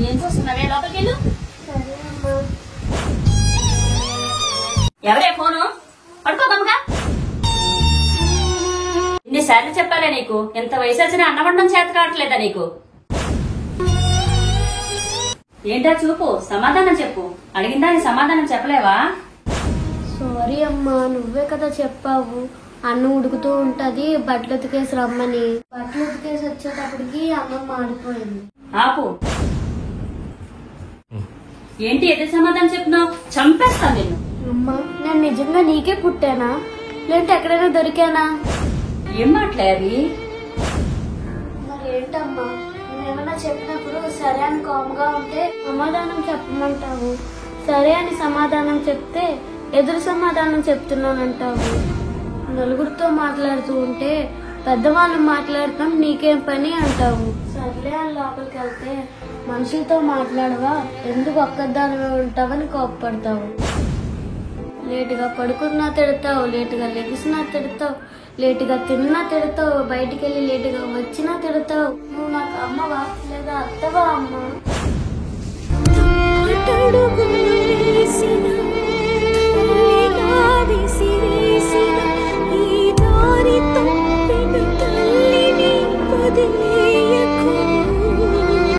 ఏం చూస్తున్నావే లోపలికి వెళ్ళు. ఎవరే ఫోను? పడుకోదమ్మగా. ఇన్నిసార్లు చెప్పాలే నీకు, ఎంత వయసు వచ్చినా అన్నవండం చేత కావట్లేదా నీకు? ఏంటా చూపు, సమాధానం చెప్పు. అడిగిందా నీ సమాధానం చెప్పలేవా? సారీ అమ్మా, నువ్వే కదా చెప్పావు అన్నం ఉడుకుతూ ఉంటది బట్టలు ఉతికేసి రమ్మని. బట్టలు ఉతికేసి వచ్చేటప్పటికి అన్నం మాడిపోయింది. ఆపు. ఏంటి ఎదురు సమాధానం చెప్పినావు? చంపేస్తాను నిన్ను. అమ్మా, నేను నిజంగా నీకే పుట్టానా లేదంటే ఎక్కడైనా దొరికానా? ఏం మాట్లాడి? మరి ఏంటమ్మా, నువ్వేమన్నా చెప్పినప్పుడు సరే అని కామ్గా ఉంటే సమాధానం చెప్పమంటావు, సరే అని సమాధానం చెప్తే ఎదురు సమాధానం చెప్తున్నానంటావు. నలుగురితో మాట్లాడుతూ ఉంటే పెద్దవాళ్ళు మాట్లాడతాం నీకేం పని అంటావు. సర్లే అని లోపలికి వెళ్తే మనుషులతో మాట్లాడవా, ఎందుకు ఒక్కదానివే ఉంటావని కోప్పడతావు. లేటుగా పడుకున్నా తిడతావు, లేటుగా లెగిసినా తిడతావు, లేటుగా తిన్నా తిడతావు, బయటికి వెళ్ళి లేటుగా వచ్చినా తిడతావు. నువ్వు నాకు అమ్మవా లేదా అత్తవా? అమ్మ